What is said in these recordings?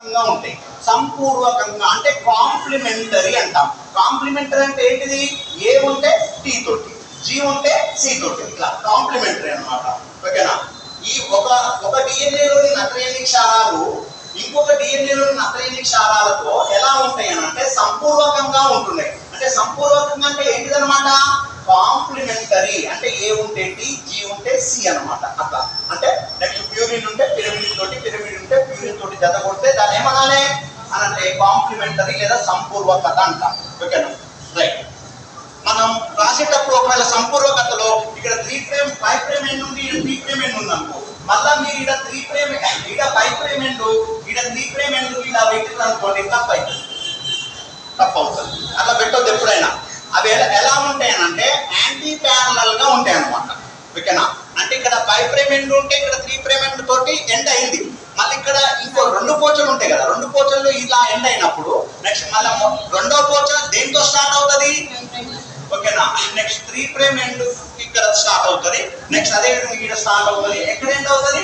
ఉంటాయి. సంపూర్వకంగా అంటే కాంప్లిమెంటరీ అంటాం. కాంప్లిమెంటరీ అంటే ఏంటిది? ఏ ఉంటే టీ తోటి, జీ ఉంటే సి తోటి, ఇట్లా కాంప్లిమెంటరీ అన్నమాట. ఓకేనా? ఈ ఒక డిఎన్ఏలోని నత్రజని క్షారాలు ఇంకొక డిఎన్ఏలోని నత్రజని క్షారాలతో ఎలా ఉంటాయి అని అంటే సంపూర్వకంగా ఉంటున్నాయి. అంటే సంపూర్వకంగా అంటే ఏంటిదన్నమాట? కాంప్లిమెంటరీ అంటే ఏ ఉంటే టీ, జీ ఉంటే సి అన్నమాట. అట్లా అంటే నెక్స్ట్ ప్యూరిన్ ఉంటే పిరమిడ్ తోటి, పిరమిడ్ ఉంటే ప్యూరిన్ తోటి జత కొడితే దాన్ని ఏమనాలి అని అంటే కాంప్లిమెంటరీ లేదా సంపూర్వకత అంటాం. ఓకేనా? రైట్. మనం రాసేటప్పుడు ఒకవేళ సంపూర్వకతలో ఇక్కడ 3' 5' ఎండ్ ఉంది, ఇక్కడ 3' ఎండ్ ఉంది అనుకో, మళ్ళా మీరు ఇక్కడ 3' ఇక్కడ 5' ఎండ్, ఇక్కడ 3' ఎండ్ ఇలా పెట్టింది అనుకోండి, తప్పు అవుతుంది. అట్లా పెట్టొద్దు ఎప్పుడైనా. అవి ఎలా ఉంటాయి అంటే యాంటీ ప్యారలల్ గా ఉంటాయి అన్నమాట. ఓకేనా? అంటే ఇక్కడ 5' ఎండ్ ఉంటే ఇక్కడ 3' ఎండ్ తోటి ఎండ్ అయింది. మళ్ళీ ఇక్కడ ఇంకో 2 పోచలు ఉంటాయి కదా, 2 పోచలు ఇలా ఎండ్ అయినప్పుడు నెక్స్ట్ మళ్ళీ రెండో పోచ దేంతో స్టార్ట్ అవుతుంది? ఓకేనా? నెక్స్ట్ 3' ఎండ్ ఇక్కడ స్టార్ట్ అవుతుంది. నెక్స్ట్ అదే విధంగా ఇక్కడ స్టార్ట్ అవుతుంది. ఎక్కడ ఎండ్ అవుతుంది?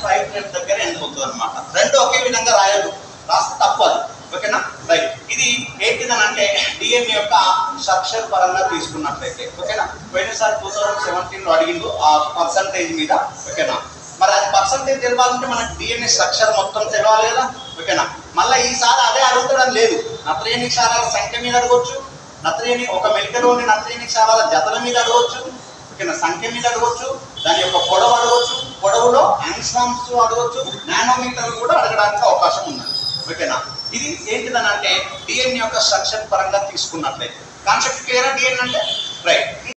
5' దగ్గర ఎండ్ అవుతుంది అనమాట. రెండు ఒకే విధంగా రాయదు, రాస్తే తప్పు అది. ఓకేనా? రైట్. ఇది ఏంటిదని అంటే డిఎన్ఏ యొక్క స్ట్రక్చర్ పరంగా తీసుకున్నట్లయితే. ఓకేనా? పోయినసారి 2017లో అడిగిండు ఆ పర్సంటేజ్ మీద. ఓకేనా? మరి అది పర్సంటేజ్ తెలవాలంటే మనకి డిఎన్ఏ స్ట్రక్చర్ మొత్తం తెలవాలి కదా. ఓకేనా? మళ్ళీ ఈసారి అదే అడుగుతాడని లేదు. నత్రజని క్షారాల సంఖ్య మీద అడగొచ్చు, నత్రజని ఒక మెలికలోని నత్రజని క్షారాల జతల మీద అడగొచ్చు. ఓకేనా? సంఖ్య మీద అడగొచ్చు, దాని యొక్క పొడవు అడగొచ్చు, పొడవులో యాంగ్స్ట్రామ్స్ అడగొచ్చు, నానోమీటర్లు కూడా అడగడానికి అవకాశం ఉన్నది. ఓకేనా? ఇది ఏంటిదని అంటే డిఎన్ఏ యొక్క స్ట్రక్చర్ పరంగా తీసుకున్నట్లయితే. కాన్సెప్ట్ క్లియరా? డిఎన్ఏ అంటే రైట్.